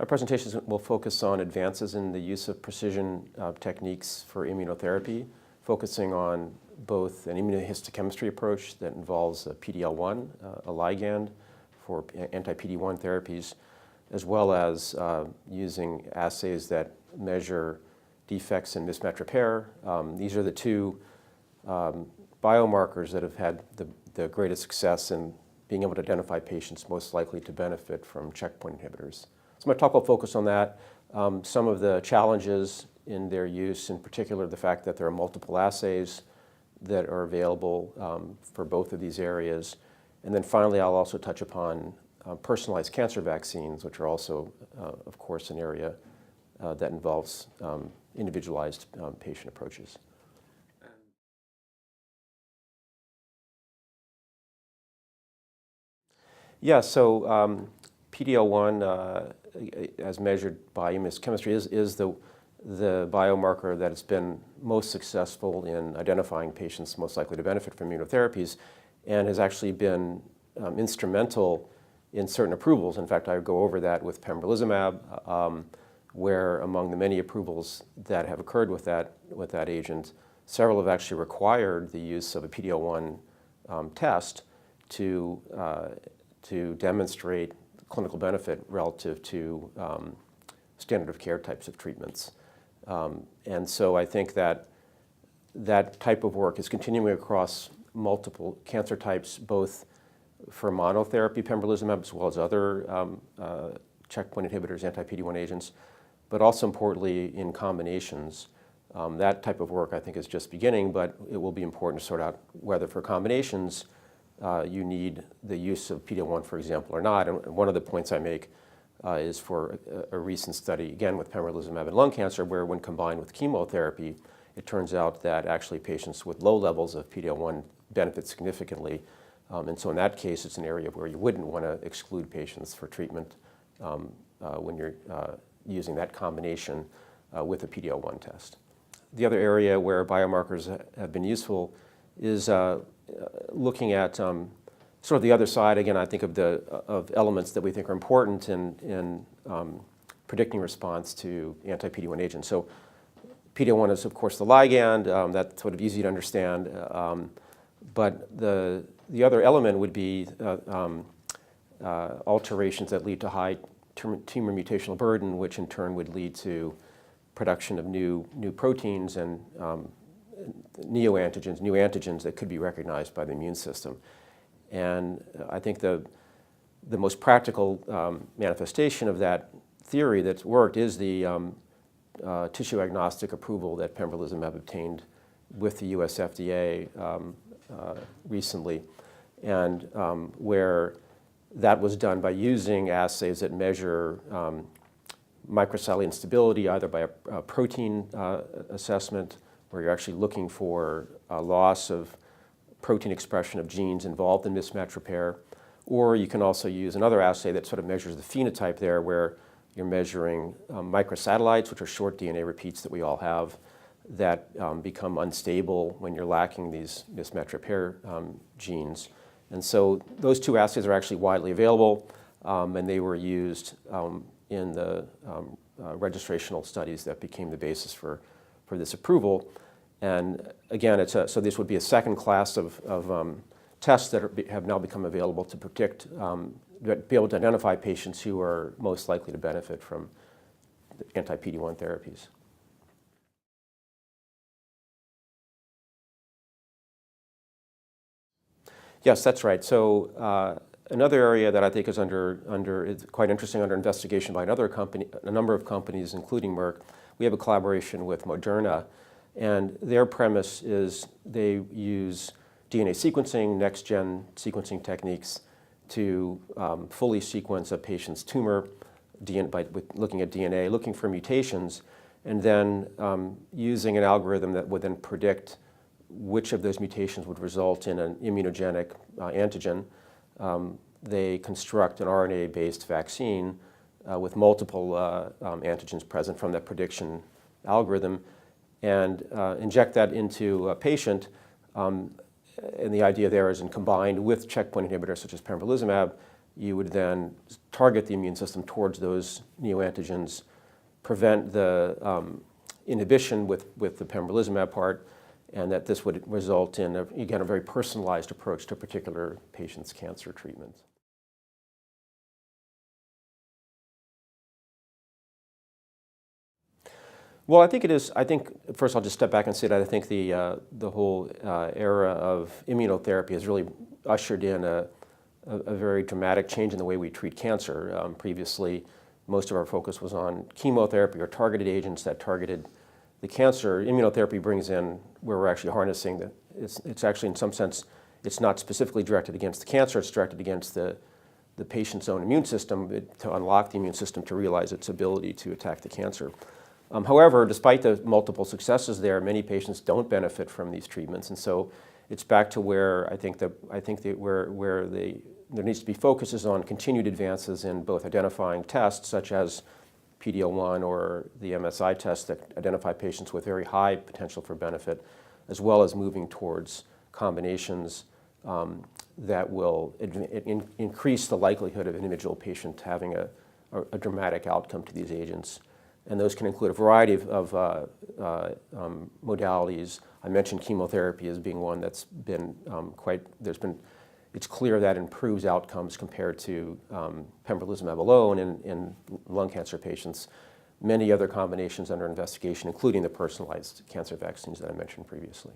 My presentations will focus on advances in the use of precision techniques for immunotherapy, focusing on both an immunohistochemistry approach that involves a PD-L1, a ligand for anti-PD-1 therapies, as well as using assays that measure defects in mismatch repair. These are the two biomarkers that have had the greatest success in being able to identify patients most likely to benefit from checkpoint inhibitors. So my talk will focus on that, some of the challenges in their use, in particular the fact that there are multiple assays that are available for both of these areas. And then finally, I'll also touch upon personalized cancer vaccines, which are also, of course, an area that involves individualized patient approaches. Yeah, so PD-L1, as measured by immunohistochemistry, is the biomarker that has been most successful in identifying patients most likely to benefit from immunotherapies, and has actually been instrumental in certain approvals. In fact, I go over that with pembrolizumab, where among the many approvals that have occurred with that agent, several have actually required the use of a PD-L1 test to demonstrate clinical benefit relative to standard of care types of treatments. And so I think that type of work is continuing across multiple cancer types, both for monotherapy pembrolizumab as well as other checkpoint inhibitors, anti-PD-1 agents, but also importantly in combinations. That type of work I think is just beginning, but it will be important to sort out whether for combinations you need the use of PD-L1, for example, or not. And one of the points I make is for a recent study, again with pembrolizumab in lung cancer, where when combined with chemotherapy, it turns out that actually patients with low levels of PD-L1 benefit significantly. And so in that case, it's an area where you wouldn't want to exclude patients for treatment when you're using that combination with a PD-L1 test. The other area where biomarkers have been useful is looking at sort of the other side, again, I think of elements that we think are important in predicting response to anti-PD-1 agents. So PD-L1 is, of course, the ligand. That's sort of easy to understand. But the other element would be alterations that lead to high tumor mutational burden, which in turn would lead to production of new proteins and new antigens that could be recognized by the immune system. And I think the most practical manifestation of that theory that's worked is the tissue agnostic approval that pembrolizumab obtained with the US FDA recently, and where that was done by using assays that measure microcellular instability, either by a protein assessment, where you're actually looking for a loss of protein expression of genes involved in mismatch repair, or you can also use another assay that sort of measures the phenotype there, where you're measuring microsatellites, which are short DNA repeats that we all have, that become unstable when you're lacking these mismatch repair genes. And so those two assays are actually widely available, and they were used in the registrational studies that became the basis for this approval. And again, so this would be a second class of tests that have now become available to predict, be able to identify patients who are most likely to benefit from anti-PD-1 therapies. Yes, that's right. So another area that I think is is quite interesting, under investigation by a number of companies, including Merck. We have a collaboration with Moderna, and their premise is they use DNA sequencing, next-gen sequencing techniques to fully sequence a patient's tumor with looking at DNA, looking for mutations, and then using an algorithm that would then predict which of those mutations would result in an immunogenic antigen. They construct an RNA-based vaccine with multiple antigens present from that prediction algorithm, and inject that into a patient. And the idea there is, combined with checkpoint inhibitors such as pembrolizumab, you would then target the immune system towards those neoantigens, prevent the inhibition with the pembrolizumab part, and that this would result in, again, a very personalized approach to a particular patient's cancer treatment. Well, I think it is. I think first I'll just step back and say that I think the whole era of immunotherapy has really ushered in a very dramatic change in the way we treat cancer. Previously, most of our focus was on chemotherapy or targeted agents that targeted the cancer. Immunotherapy brings in where we're actually harnessing the. It's actually in some sense it's not specifically directed against the cancer. It's directed against the patient's own immune system to unlock the immune system to realize its ability to attack the cancer. However, despite the multiple successes there, many patients don't benefit from these treatments, and so it's back to where there needs to be focuses on continued advances in both identifying tests such as PD-L1 or the MSI tests that identify patients with very high potential for benefit, as well as moving towards combinations that will increase the likelihood of an individual patient having a dramatic outcome to these agents. And those can include a variety of modalities. I mentioned chemotherapy as being one that's been it's clear that improves outcomes compared to pembrolizumab alone in lung cancer patients. Many other combinations under investigation, including the personalized cancer vaccines that I mentioned previously.